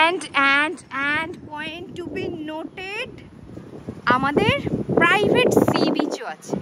and point to be noted, আমাদের private sea বিচও আছে।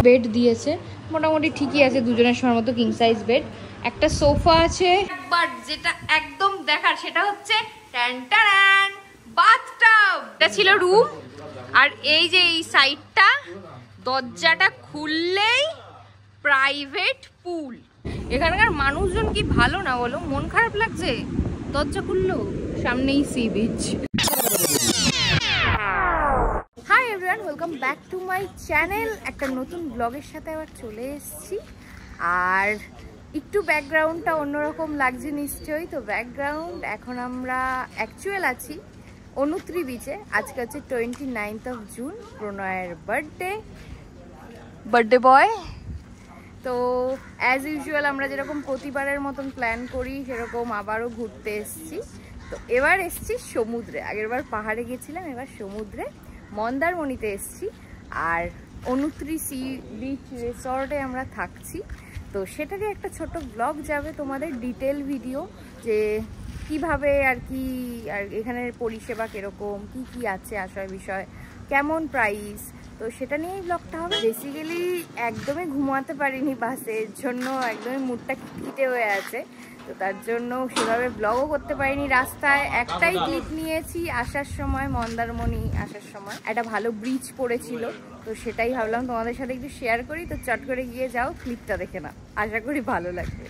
বেড দিয়েছে মোটামুটি ঠিকই আছে, দুজনের সবার মতো কিং সাইজ বেড, একটা সোফা আছে, বাট যেটা একদম দেখার সেটা হচ্ছে বাথটাব। এটা ছিল রুম, আর এই যে এই সাইডটা দরজাটা খুললেই প্রাইভেট পুল। এখানকার মানুষজন কি ভালো না বলো, মন খারাপ লাগছে দরজা খুললো, সামনেই sea beach. Hi everyone, welcome back to my channel. একটা নতুন ব্লগের সাথে আবার চলে এসেছি, আর একটু ব্যাকগ্রাউন্ডটা অন্যরকম লাগছে নিশ্চয়ই। তো ব্যাকগ্রাউন্ড, এখন আমরা অ্যাকচুয়াল আছি অনুত্রি বিচে। আজকে হচ্ছে 29 জুন, প্রণয়ের বার্থডে বয়। তো অ্যাজ ইউজুয়াল আমরা যেরকম প্রতিবারের মতন প্ল্যান করি সেরকম আবারও ঘুরতে এসেছি। তো এবার এসেছি সমুদ্রে, আগেরবার পাহাড়ে গেছিলাম, এবার সমুদ্রে মন্দারমণিতে এসেছি, আর অনুত্রি সি বিচ রিসর্টে আমরা থাকছি। তো সেটারই একটা ছোট ব্লগ যাবে তোমাদের, ডিটেল ভিডিও, যে কিভাবে আর কি, আর এখানের পরিষেবা কীরকম, কি কি আছে আসার বিষয়, কেমন প্রাইস, তো সেটা নিয়েই ব্লগটা হবে। বেসিক্যালি একদমই ঘুমাতে পারিনি বাসের জন্য, একদমই মুডটা খিটখিটে হয়ে আছে, তো তার জন্য সেভাবে ব্লগও করতে পারিনি। রাস্তায় একটাই ক্লিপ নিয়েছি আসার সময়, মন্দারমণি আসার সময় একটা ভালো ব্রিজ পড়েছিল, তো সেটাই ভাবলাম তোমাদের সাথে একটু শেয়ার করি। তো চট করে গিয়ে যাও, ক্লিপটা দেখে নাও, আশা করি ভালো লাগবে।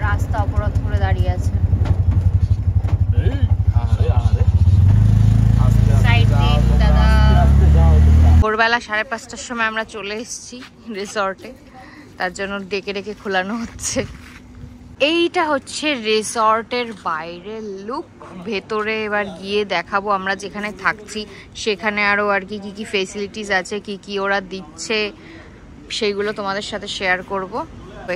রাস্তা অবরোধ করে দাঁড়িয়ে আছে, ভোরবেলা 5:30টার সময় আমরা চলে এসেছি রিসর্টে, তার জন্য ডেকে ডেকে খোলানো হচ্ছে। এইটা হচ্ছে রিসর্টের বাইরের লুক। ভেতরে এবার গিয়ে দেখাবো আমরা যেখানে থাকছি সেখানে আরও আর কি কি ফেসিলিটিস আছে, কি কি ওরা দিচ্ছে, সেইগুলো তোমাদের সাথে শেয়ার করব।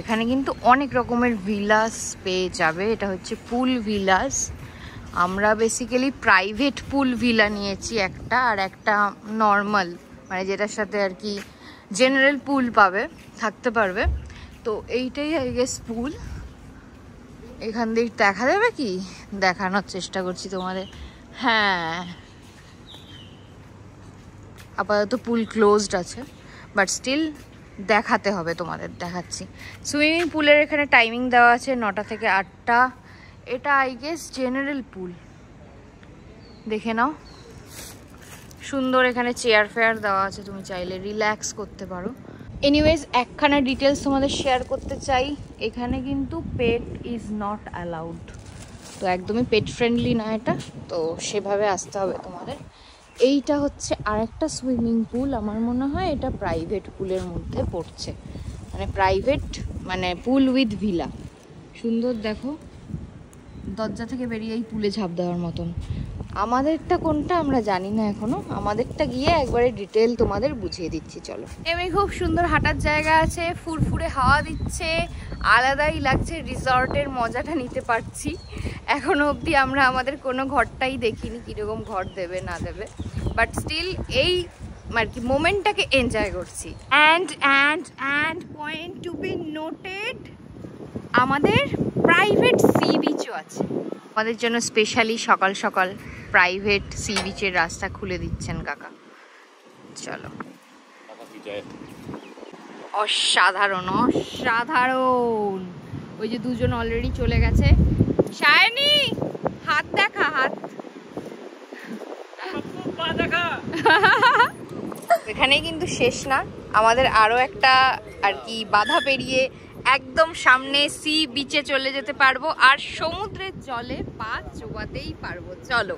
এখানে কিন্তু অনেক রকমের ভিলাস পেয়ে যাবে। এটা হচ্ছে পুল ভিলাস, আমরা বেসিক্যালি প্রাইভেট পুল ভিলা নিয়েছি একটা, আর একটা নর্মাল, মানে যেটার সাথে আর কি জেনারেল পুল পাবে, থাকতে পারবে। তো এইটাই আই গেস পুল। এখান দিয়ে দেখা যাবে কি, দেখানোর চেষ্টা করছি তোমাদের। হ্যাঁ, আপাতত পুল ক্লোজড আছে, বাট স্টিল দেখাতে হবে তোমাদের, দেখাচ্ছি। সুইমিং পুলের এখানে টাইমিং দেওয়া আছে 9টা থেকে 8টা। এটা আই গেস জেনারেল পুল, দেখে নাও, সুন্দর। এখানে চেয়ার ফেয়ার দেওয়া আছে, তুমি চাইলে রিল্যাক্স করতে পারো। এনিওয়েজ, একখানা ডিটেলস তোমাদের শেয়ার করতে চাই। এখানে কিন্তু পেট ইজ নট অ্যালাউড, তো একদমই পেট ফ্রেন্ডলি না এটা, তো সেভাবে আসতে হবে তোমাদের। এইটা হচ্ছে আরেকটা সুইমিং পুল, আমার মনে হয় এটা প্রাইভেট পুলের মধ্যে পড়ছে, মানে প্রাইভেট, মানে পুল উইথ ভিলা। সুন্দর, দেখো দরজা থেকে বেরিয়েই পুলে ঝাঁপ দেওয়ার মতন। আমাদেরটা কোনটা আমরা জানি না এখনো, আমাদেরটা গিয়ে একবারে ডিটেল তোমাদের বুঝিয়ে দিচ্ছি, চলো। এমনি খুব সুন্দর হাঁটার জায়গা আছে, ফুরফুরে হাওয়া দিচ্ছে, আলাদাই লাগছে, রিসর্টের মজাটা নিতে পারছি। এখনো অবধি আমরা আমাদের কোনো ঘরটাই দেখিনি, কীরকম ঘর দেবে না দেবে, বাট স্টিল এই আর কি মোমেন্টটাকে এনজয় করছি। And point to be noted, আমাদের প্রাইভেট সি বিচও আছে। আমাদের জন্য স্পেশালি সকাল সকাল প্রাইভেট সি বিচের রাস্তা খুলে দিচ্ছেন কাকা। চলো, অসাধারণ অসাধারণ। ওই যে দুজন অলরেডি চলে গেছে। শায়নি, হাত দেখা, হাত এখানেই কিন্তু শেষ না, আমাদের আরো একটা আর কি বাধা পেরিয়ে একদম সামনে সি বিচে চলে যেতে পারবো, আর সমুদ্রের জলে পা চোবাতেই পারবো। চলো।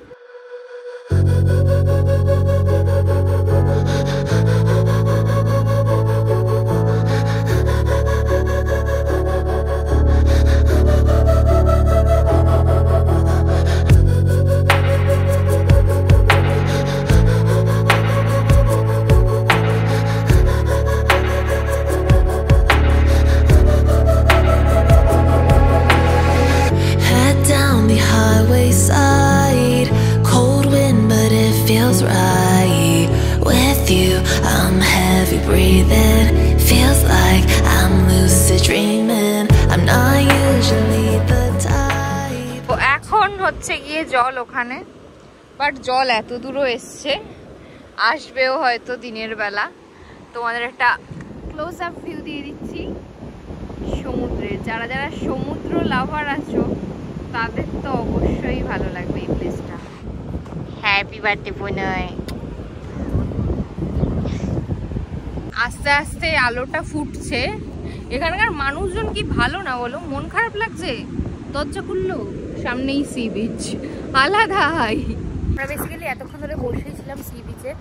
হচ্ছে গিয়ে জল ওখানে, বাট জল এত দূরও এসছে, আসবেও হয়তো দিনের বেলা। তোমাদের একটা ক্লোজ আপ ভিউ দিয়ে দিচ্ছি সমুদ্রের। যারা যারা সমুদ্র লাভার আছো তাদের তো অবশ্যই ভালো লাগবে এই প্লেসটা। হ্যাপি বার্থডে বোনয়। আস্তে আস্তে আলোটা ফুটছে। এখানকার মানুষজন কি ভালো না বলো, মন খারাপ লাগছে। দরজা খুললো, সামনেই সি বিচ, আলাদাই। আমরা বেসিক্যালি এতক্ষণ ধরে বসেই ছিলাম সি বিচে,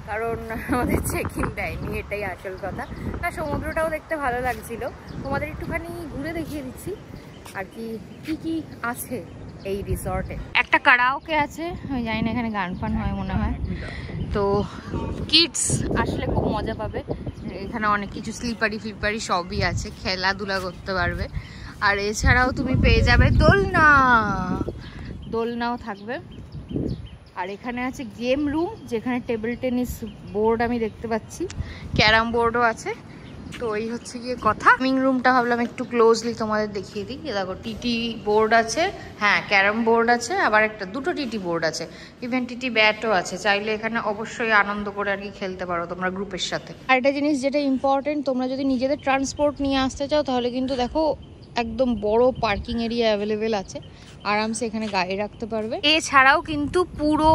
কারণ আমাদের চেক ইন দেয়নি, এটাই আসল কথা। না, সমুদ্রটাও দেখতে ভালো লাগছিল। তোমাদের একটুখানি ঘুরে দেখিয়ে দিচ্ছি আর কি কি আছে এই রিসর্টে। একটা কারাওকে আছে, আমি জানি না এখানে গান ফান হয় মনে হয়। তো কিডস আসলে খুব মজা পাবে। এখানে অনেক কিছু স্লিপারি ফ্লিপারি সবই আছে, খেলাধুলা করতে পারবে। আর এছাড়াও তুমি পেয়ে যাবে দোলনাও থাকবে। আর এখানে আছে গেম রুম, যেখানে টেবিল টেনিস বোর্ড আমি দেখতে পাচ্ছি, ক্যারাম বোর্ডও আছে। তো এই হচ্ছে গিয়ে কথা। গেমিং রুমটা ভাবলাম একটু ক্লোজলি তোমাদের দেখিয়ে দিই। দেখো টিটি বোর্ড আছে, হ্যাঁ ক্যারাম বোর্ড আছে, আবার দুটো টিটি বোর্ড আছে, ইভেন টিটি ব্যাটও আছে। চাইলে এখানে অবশ্যই আনন্দ করে আর কি খেলতে পারো তোমরা গ্রুপের সাথে। আর একটা জিনিস যেটা ইম্পর্টেন্ট, তোমরা যদি নিজেদের ট্রান্সপোর্ট নিয়ে আসতে চাও তাহলে কিন্তু দেখো একদম বড় পার্কিং এরিয়া অ্যাভেলেবেল আছে, আরামসে এখানে গাড়ি রাখতে পারবে। এছাড়াও কিন্তু পুরো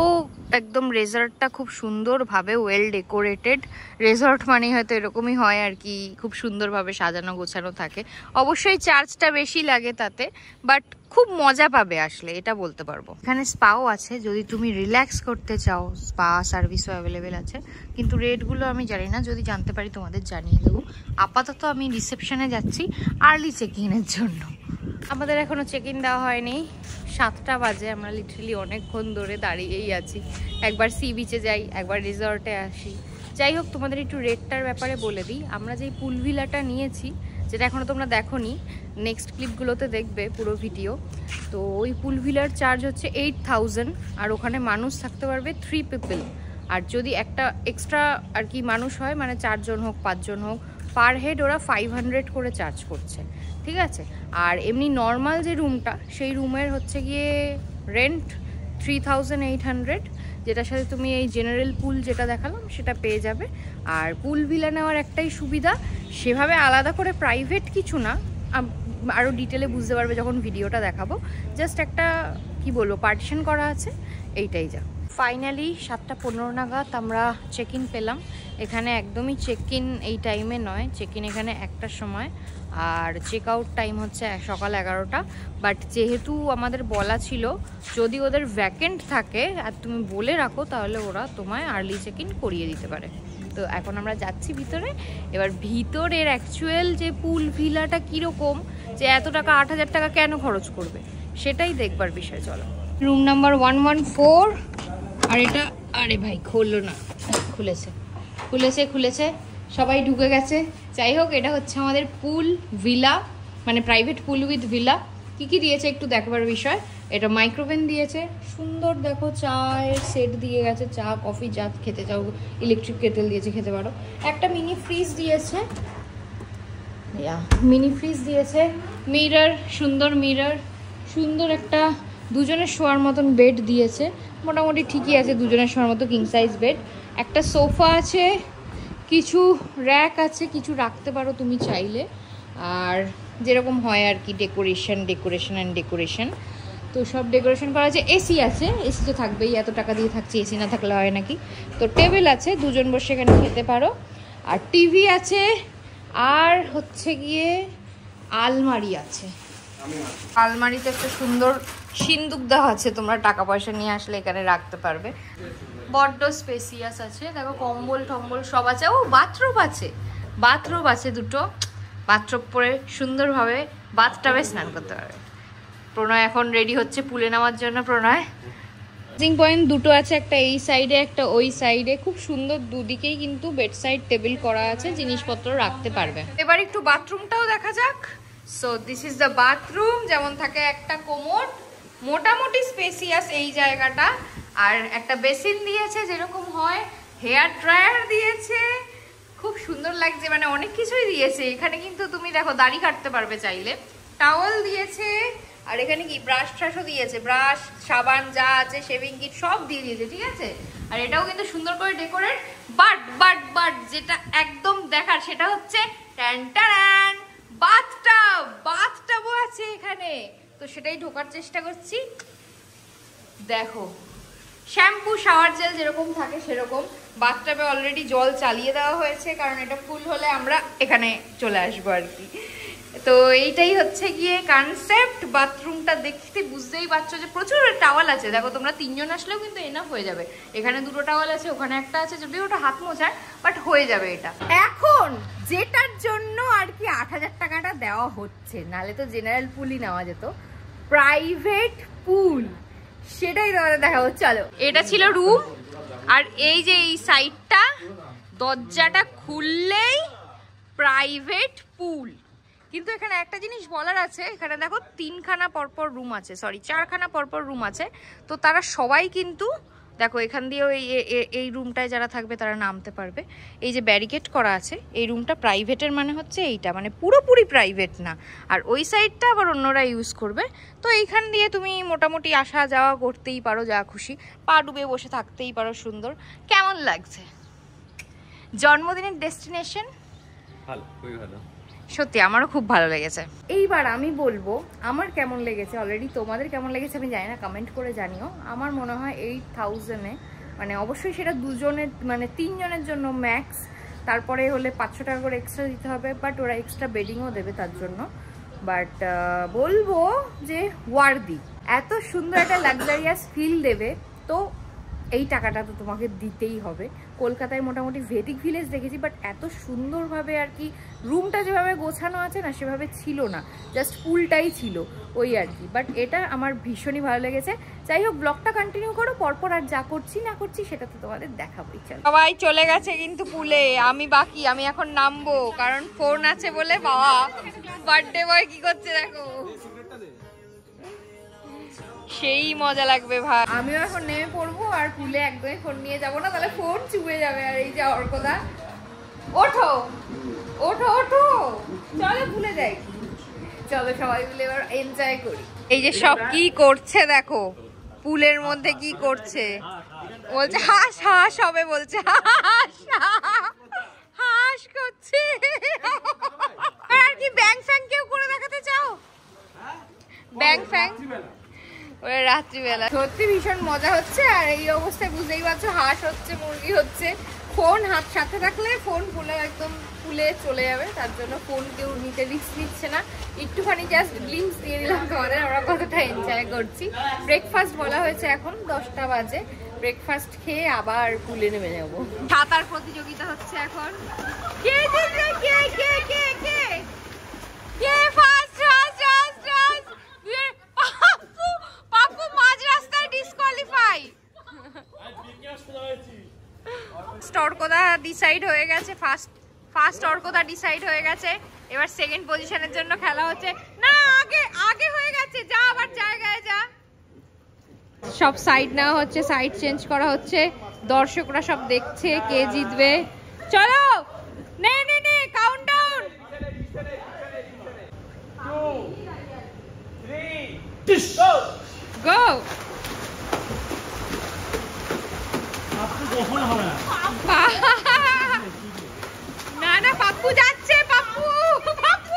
একদম রেজর্টটা খুব সুন্দরভাবে ওয়েল ডেকোরেটেড। রেজর্ট মানে হয়তো এরকমই হয় আর কি, খুব সুন্দরভাবে সাজানো গোছানো থাকে। অবশ্যই চার্জটা বেশি লাগে তাতে, বাট খুব মজা পাবে আসলে, এটা বলতে পারবো। এখানে স্পাও আছে, যদি তুমি রিল্যাক্স করতে চাও স্পা সার্ভিসও অ্যাভেলেবেল আছে, কিন্তু রেটগুলো আমি জানি না, যদি জানতে পারি তোমাদের জানিয়ে দেবো। আপাতত আমি রিসেপশনে যাচ্ছি আর্লি চেক ইনের জন্য। আমাদের এখনো চেক ইন দেওয়া হয়নি, 7টা বাজে। আমরা লিটারালি অনেকক্ষণ ধরে দাঁড়িয়েই আছি। একবার সি বিচে যাই, একবার রিসর্টে আসি। যাই হোক, তোমাদের একটু রেটটার ব্যাপারে বলে দিই। আমরা যেই পুল ভিলাটা নিয়েছি, যেটা এখনও তোমরা দেখোনি, নেক্সট ক্লিপগুলোতে দেখবে পুরো ভিডিও। তো ওই পুল ভিলার চার্জ হচ্ছে 8000, আর ওখানে মানুষ থাকতে পারবে 3 পিপল। আর যদি একটা এক্সট্রা আর কি মানুষ হয়, মানে 4 জন হোক 5 জন হোক, পার হেড ওরা 500 করে চার্জ করছে, ঠিক আছে। আর এমনি নর্মাল যে রুমটা, সেই রুমের হচ্ছে গিয়ে রেন্ট 3800, যেটার সাথে তুমি এই জেনারেল পুল যেটা দেখালাম সেটা পেয়ে যাবে। আর পুল ভিলা নেওয়ার একটাই সুবিধা, সেভাবে আলাদা করে প্রাইভেট কিছু না, আরও ডিটেলে বুঝতে পারবে যখন ভিডিওটা দেখাবো। জাস্ট একটা কি বলবো, পার্টিশন করা আছে, এইটাই যা। ফাইনালি 7:15 নাগাদ আমরা চেক ইন পেলাম। এখানে একদমই চেক ইন এই টাইমে নয়, চেক ইন এখানে 1টার সময়, আর চেক আউট টাইম হচ্ছে সকাল 11টা। বাট যেহেতু আমাদের বলা ছিল যদি ওদের ভ্যাকেন্ট থাকে আর তুমি বলে রাখো, তাহলে ওরা তোমায় আর্লি চেক ইন করিয়ে দিতে পারে। তো এখন আমরা যাচ্ছি ভিতরে। এবার ভিতরের অ্যাকচুয়াল যে পুল ভিলাটা কীরকম, যে এত টাকা 8000 টাকা কেন খরচ করবে, সেটাই দেখবার বিষয়। চলো, রুম নাম্বার 114। আর এটা, আরে ভাই খুললো না, খুলেছে, সবাই ঢুকে গেছে। যাই হোক, এটা হচ্ছে আমাদের পুল ভিলা, মানে প্রাইভেট পুল উইথ ভিলা। কি দিয়েছে একটু দেখবার বিষয়। এটা মাইক্রোওভেন দিয়েছে, সুন্দর দেখো, চায়ের সেট দিয়ে গেছে, চা কফি যা খেতে চাও, ইলেকট্রিক কেটেল দিয়েছে, খেতে পারো। একটা মিনি ফ্রিজ দিয়েছে, মিরর, সুন্দর একটা দুজনের শোয়ার মতন বেড দিয়েছে, মোটামুটি ঠিকই আছে দুজনের শোয়ার মতো, কিং সাইজ বেড। একটা সোফা আছে, কিছু র্যাক আছে, কিছু রাখতে পারো তুমি চাইলে। আর যেরকম হয় আর কি, ডেকোরেশন, তো সব ডেকোরেশন করা আছে। এসি আছে, এসি তো থাকবেই, এত টাকা দিয়ে থাকছে, এসি না থাকলে হয় নাকি। তো টেবিল আছে, দুজন বসে এখানে খেতে পারো। আর টিভি আছে, আর হচ্ছে গিয়ে আলমারি আছে। আলমারিতে একটা সুন্দর সিন্দুক দেওয়া আছে, তোমরা টাকা পয়সা নিয়ে আসলে এখানে রাখতে পারবে। বড্ড স্পেসিয়াস আছে, দেখো কম্বল টম্বল সব আছে। ও বাথরুম আছে দুটো, বাথরুম পরে সুন্দরভাবে বাথটাবে স্নান করতে পারবে। প্রণয় এখন রেডি হচ্ছে পুলে নামার জন্য। প্রণয়, চার্জিং পয়েন্ট দুটো আছে, একটা এই সাইডে একটা ওই সাইডে, খুব সুন্দর, দুদিকেই কিন্তু বেড সাইড টেবিল করা আছে, জিনিসপত্র রাখতে পারবে। এবার একটু বাথরুমটাও দেখা যাক। So this is the bathroom. যেমন থাকে একটা কোমোড, মোটামুটি স্পেসিয়াস এই জায়গাটা। আর একটা বেসিন দিয়েছে যেরকম হয়, হেয়ার ড্রায়ার দিয়েছে, খুব সুন্দর লাগছে, মানে অনেক কিছুই দিয়েছে এখানে। কিন্তু তুমি দেখো দাড়ি কাটতে পারবে চাইলে। টাওয়েল দিয়েছে, আর এখানে কি ব্রাশ ট্রাশও দিয়েছে, ব্রাশ সাবান যা আছে শেভিং কিট সব দিয়ে দিয়েছে, ঠিক আছে। আর এটাও কিন্তু সুন্দর করে ডেকোরেট। বাট যেটা একদম দেখার সেটা হচ্ছে ট্যান বাথটাবও আছে এখানে, তো সেটাই ঢোকার চেষ্টা করছি। দেখো শ্যাম্পু শাওয়ার জেল যেরকম থাকে সেরকম, বাথটাবে অলরেডি জল চালিয়ে দেওয়া হয়েছে, কারণ এটা ফুল হলে আমরা এখানে চলে আসবো আর কি। তো এইটাই হচ্ছে গিয়ে কনসেপ্ট। বাথরুমটা দেখতে বুঝতেই পারছো যে প্রচুর টাওয়াল আছে। দেখো তোমরা 3 জন আসলেও কিন্তু এনাফ হয়ে যাবে। এখানে 2টো টাওয়াল আছে, ওখানে একটা আছে, যদিও ওটা হাত মোছার, বাট হয়ে যাবে এটা। এখন যেটার জন্য আর কি 8000 টাকাটা দেওয়া হচ্ছে, নালে তো জেনারেল পুলই নেওয়া যেত, প্রাইভেট পুল, সেটাই তোমাদের দেখাবো। চলো, এটা ছিল রুম। আর এই যে এই সাইডটা, দরজাটা খুললেই প্রাইভেট পুল। কিন্তু এখানে একটা জিনিস বলার আছে, এখানে দেখো 3খানা পরপর রুম আছে, সরি 4খানা পরপর রুম আছে। তো তারা সবাই কিন্তু দেখো এখান দিয়েও এই রুমটায় যারা থাকবে তারা নামতে পারবে। এই যে ব্যারিকেড করা আছে, এই রুমটা প্রাইভেটের মানে হচ্ছে এইটা, মানে পুরোপুরি প্রাইভেট না। আর ওই সাইডটা আবার অন্যরা ইউজ করবে। তো এইখান দিয়ে তুমি মোটামুটি আসা যাওয়া করতেই পারো, যা খুশি, পা ডুবে বসে থাকতেই পারো। সুন্দর। কেমন লাগছে জন্মদিনের ডেস্টিনেশন? ভালো, খুবই ভালো, সত্যি আমারও খুব ভালো লেগেছে। এইবার আমি বলবো আমার কেমন লেগেছে, অলরেডি তোমাদের কেমন লেগেছে আমি জানি না, কমেন্ট করে জানিও। আমার মনে হয় 8000-এ, মানে অবশ্যই সেটা 2 জনের মানে 3 জনের জন্য ম্যাক্স, তারপরে হলে 500 টাকা করে এক্সট্রা দিতে হবে, বাট ওরা এক্সট্রা বেডিংও দেবে তার জন্য। বাট বলবো যে ওয়ার্দি, এত সুন্দর একটা লাক্সারিয়াস ফিল দেবে, তো এই টাকাটা তো তোমাকে দিতেই হবে। কলকাতায় মোটামুটি ভেদিক ভিলেজ দেখেছি, বাট এত সুন্দরভাবে আর কি রুমটা যেভাবে গোছানো আছে না সেভাবে ছিল না, জাস্ট পুলটাই ছিল ওই আর কি। বাট এটা আমার ভীষণই ভালো লেগেছে। যাই হোক, ব্লগটা কন্টিনিউ করো, পরপর আর যা করছি না করছি সেটা তো তোমাদের দেখাবোই। চলো, সবাই চলে গেছে কিন্তু পুলে, আমি বাকি, আমি এখন নামবো, কারণ ফোন আছে বলে। বাবা বার্থডে বয় কি করছে দেখো, সেই মজা লাগবে ভাই। আমিও এখন নেমে পড়বো, আর পুলে একদমই ফোন নিয়ে যাবো না, তাহলে ফোন চুবে যাবে। আর এই যে অর্কদা, ওঠো ওঠো ওঠো, চলো ভুলে যাই। চলো সবাই মিলে এবার এনজয় করি। এই যে সব কি করছে দেখো, পুলের মধ্যে কি করছে, বলছে হাস হাস হবে, বলছে হাস হাস করছে। আর কি ব্যাং ফ্যাং কেউ করে দেখাতে চাও? ব্যাং ফ্যাং রাত্রিবেলা সত্যি ভীষণ মজা হচ্ছে। আর এই অবস্থায় বুঝতেই পারছো, হাঁস হচ্ছে, মুরগি হচ্ছে, ফোন হাত সাথে রাখলে ফোন পুলে একদম পুলে চলে যাবে, তার জন্য ফোন কেউ নিতে রিস্ক নিচ্ছে না। একটুখানি জাস্ট গ্লিমস দিয়ে দিলাম তোমাদের, আমরা কতটা এনজয় করছি। ব্রেকফাস্ট বলা হয়েছে, এখন 10টা বাজে, ব্রেকফাস্ট খেয়ে আবার পুলে নেমে যাবো। সাঁতার প্রতিযোগিতা হচ্ছে এখন, কে জিতবে, কে কে কে কে কে ফার্স্ট ফার্স্ট ফার্স্ট। পাপ্পু মাঝ রাস্তায় ডিসকোয়ালিফাই। অর্কদা ডিসাইড হয়ে গেছে, ফার্স্ট অর্কদা ডিসাইড হয়ে গেছে। এবার সেকেন্ড পজিশনের জন্য খেলা হচ্ছে। না, আগে আগে হয়ে গেছে, যা আবার জায়গায় যা। সব সাইড নেওয়া হচ্ছে, সাইড চেঞ্জ করা হচ্ছে, দর্শকরা সব দেখছে কে জিতবে। চলো নে নে নে, কাউন্টডাউন। 2 3 গো। না না, পাপ্পু যাচ্ছে, পাপ্পু পাপ্পু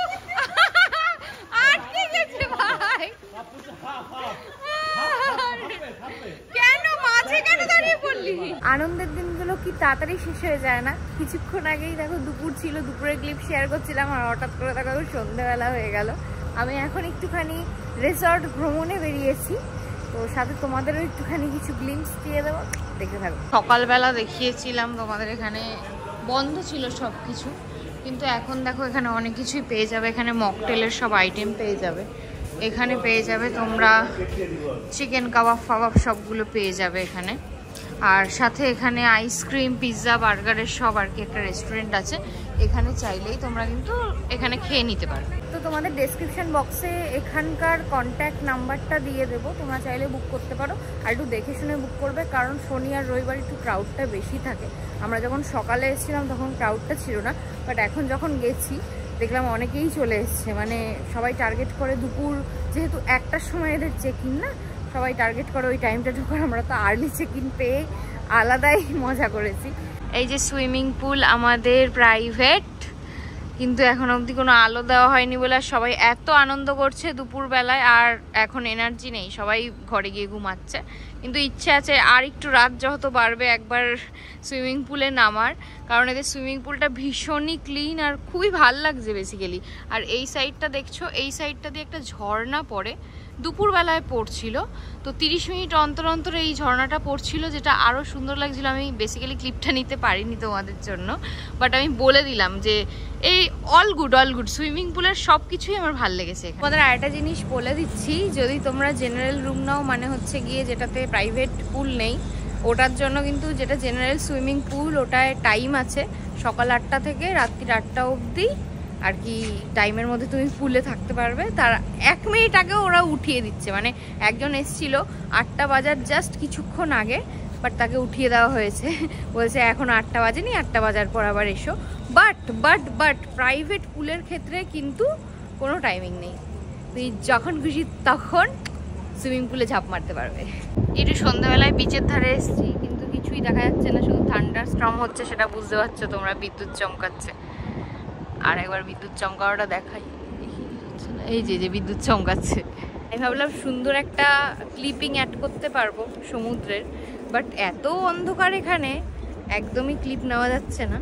আটকে গেছে ভাই। কেন মাঝে কেন দাঁড়িয়ে পড়লি? আনন্দের দিনগুলো কি তাড়াতাড়ি শেষ হয়ে যায় না? কিছুক্ষণ আগেই দেখো দুপুর ছিল, দুপুরের ক্লিপ শেয়ার করছিলাম, আর হঠাৎ করে দেখো সন্ধ্যাবেলা হয়ে গেল। আমি এখন একটুখানি রিসর্ট ভ্রমণে বেরিয়েছি, তো সাথে তোমাদেরও একটুখানি কিছু গ্লিমস দিয়ে দেবো, দেখতে থাকো। সকালবেলা দেখিয়েছিলাম তোমাদের, এখানে বন্ধ ছিল সব কিছু, কিন্তু এখন দেখো এখানে অনেক কিছুই পেয়ে যাবে। এখানে মকটেলের সব আইটেম পেয়ে যাবে, এখানে পেয়ে যাবে তোমরা চিকেন কাবাব ফাবাব সবগুলো পেয়ে যাবে এখানে। আর সাথে এখানে আইসক্রিম, পিৎজা, বার্গারের সব আর কি একটা রেস্টুরেন্ট আছে, এখানে চাইলেই তোমরা কিন্তু এখানে খেয়ে নিতে পারবে। তো তোমাদের ডেসক্রিপশন বক্সে এখানকার কন্ট্যাক্ট নাম্বারটা দিয়ে দেবো, তোমরা চাইলে বুক করতে পারো। আর একটু দেখে শুনে বুক করবে, কারণ শনি আর রবিবার একটু ক্রাউডটা বেশি থাকে। আমরা যখন সকালে এসেছিলাম তখন ক্রাউডটা ছিল না, বাট এখন যখন গেছি দেখলাম অনেকেই চলে এসছে, মানে সবাই টার্গেট করে দুপুর, যেহেতু 1টার সময় এদের চেক ইন না, সবাই টার্গেট করে ওই টাইমটা ঢোকার। আমরা তো আর্লি চেক ইন পেয়ে আলাদাই মজা করেছি। এই যে সুইমিং পুল আমাদের প্রাইভেট, কিন্তু এখন অবধি কোনো আলো দেওয়া হয়নি বলে সবাই এত আনন্দ করছে দুপুরবেলায়, আর এখন এনার্জি নেই, সবাই ঘরে গিয়ে ঘুমাচ্ছে। কিন্তু ইচ্ছে আছে আর একটু রাত যত বাড়বে একবার সুইমিং পুলে নামার, কারণ এদের সুইমিং পুলটা ভীষণই ক্লিন আর খুবই ভাল লাগছে বেসিক্যালি। আর এই সাইডটা দেখছো, এই সাইডটা দিয়ে একটা ঝর্ণা পড়ে, দুপুরবেলায় পড়ছিল, তো 30 মিনিট অন্তর অন্তর এই ঝর্ণাটা পড়ছিল, যেটা আরও সুন্দর লাগছিল। আমি বেসিক্যালি ক্লিপটা নিতে পারিনি তোমাদের জন্য, বাট আমি বলে দিলাম যে এই অল গুড সুইমিং পুলের সব কিছুই আমার ভালো লেগেছে। তোমাদের আরেকটা জিনিস বলে দিচ্ছি, যদি তোমরা জেনারেল রুম নাও, মানে হচ্ছে গিয়ে যেটাতে প্রাইভেট পুল নেই, ওটার জন্য কিন্তু যেটা জেনারেল সুইমিং পুল, ওটায় টাইম আছে সকাল 8টা থেকে রাত্রি 8টা অবধি আর কি। টাইমের মধ্যে তুমি পুলে থাকতে পারবে। তার 1 মিনিট আগেও ওরা উঠিয়ে দিচ্ছে, মানে একজন এসেছিল 8টা বাজার জাস্ট কিছুক্ষণ আগে, বাট তাকে উঠিয়ে দেওয়া হয়েছে, বলছে এখন 8টা বাজেনি, 8টা বাজার পর আবার এসো। বাট প্রাইভেট পুলের ক্ষেত্রে কিন্তু কোনো টাইমিং নেই, তুই যখন খুশি তখন সুইমিং পুলে ঝাঁপ মারতে পারবে। একটু সন্ধ্যাবেলায় বিচের ধারে এসেছি, কিন্তু কিছুই দেখা যাচ্ছে না, শুধু থান্ডার স্টর্ম হচ্ছে, সেটা বুঝতে পারছো তোমরা, বিদ্যুৎ চমকাচ্ছে। আর একবার বিদ্যুৎ চমকানোটা দেখাই, এই যে বিদ্যুৎ চমকাচ্ছে। আমি ভাবলাম সুন্দর একটা ক্লিপিং অ্যাড করতে পারবো সমুদ্রের, বাট এত অন্ধকার এখানে একদমই ক্লিপ নেওয়া যাচ্ছে না,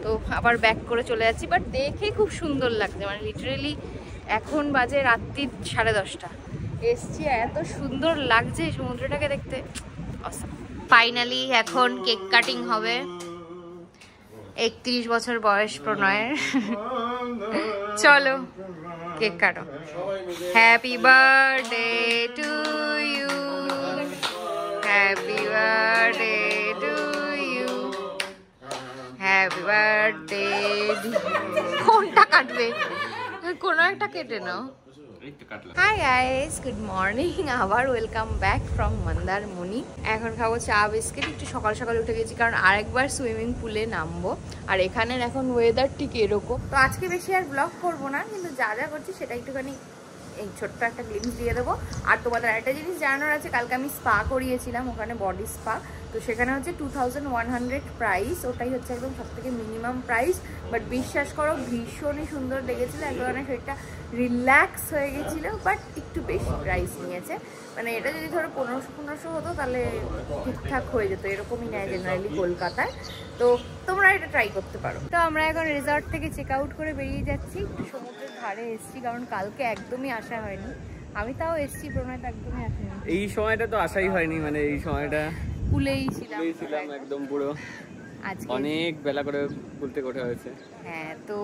তো আবার ব্যাক করে চলে যাচ্ছি। বাট দেখে খুব সুন্দর লাগছে, মানে লিটারেলি এখন বাজে রাত্রি 10:30, এসছি, এত সুন্দর লাগছে সমুদ্রটাকে দেখতে। ফাইনালি এখন কেক কাটিং হবে। 31 বছর বয়স প্রণয়ের। চলো কেক কাটো। Happy birthday to you, happy birthday to you, happy birthday. কোনটা কাটবে? কোনো একটা কেটে নাও। হাই গাইস, গুড মর্নিং, আবার ওয়েলকাম ব্যাক ফ্রম মন্দারমণি। এখন খাবো চা বিস্কিট, একটু সকাল সকাল উঠে গেছি কারণ আরেকবার সুইমিং পুলে নামবো। আর এখানের এখন ওয়েদার ঠিক এরকম। তো আজকে বেশি আর ব্লগ করবো না, কিন্তু যা যা করছি সেটা একটুখানি এই ছোট্ট একটা গ্লিম্পস দিয়ে দেবো। আর তোমাদের আরেকটা জিনিস জানানোর আছে, কালকে আমি স্পা করিয়েছিলাম ওখানে, বডি স্পা। তো সেখানে হচ্ছে 2100 প্রাইস, ওটাই হচ্ছে একদম সব থেকে মিনিমাম প্রাইস। বাট বিশ্বাস করো ভীষণই সুন্দর লেগেছিলো, এক ধরনের শরীরটা রিল্যাক্স হয়ে গেছিলো, বাট একটু বেশি প্রাইস নিয়েছে। মানে এটা যদি ধরো 1500 হতো তাহলে ঠিকঠাক হয়ে যেত, এরকমই নেয় জেনারেলি কলকাতায়। তো তোমরা এটা ট্রাই করতে পারো। তো আমরা এখন রিসর্ট থেকে চেক আউট করে বেরিয়ে যাচ্ছি, একটু সমুদ্রের ধারে এসেছি, কারণ কালকে একদমই আসা হয়নি। আমি তাও এসেছি, প্রণয় তো একদমই আসেনি। এই সময়টা তো আসাই হয়নি, মানে এই সময়টা পুলেই ছিলাম একদম পুরো, অনেক বেলা করে পুল থেকে ওঠা হয়েছে। হ্যাঁ, তো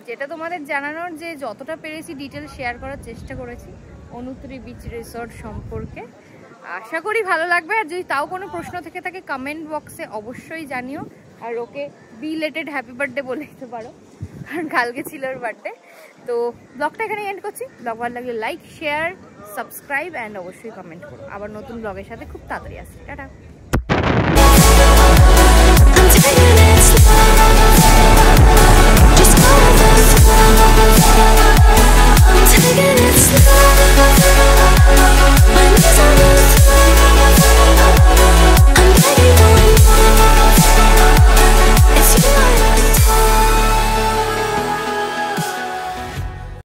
যেটা তোমাদের জানানোর, যে যতটা পেরেছি ডিটেল শেয়ার করার চেষ্টা করেছি অনুত্রি বিচ রিসর্ট সম্পর্কে। আশা করি ভালো লাগবে। আর যদি তাও কোনো প্রশ্ন থেকে থাকে কমেন্ট বক্সে অবশ্যই জানিও। আর ওকে বিলেটেড হ্যাপি বার্থডে বলে দিতে পারো, কারণ কালকে ছিল ওর বার্থডে। তো ব্লগটা এখানে এন্ড করছি। ব্লগ ভালো লাগলে লাইক, শেয়ার, সাবস্ক্রাইব অ্যান্ড অবশ্যই কমেন্ট করো। আবার নতুন ব্লগের সাথে খুব তাড়াতাড়ি আসছি। টাটা।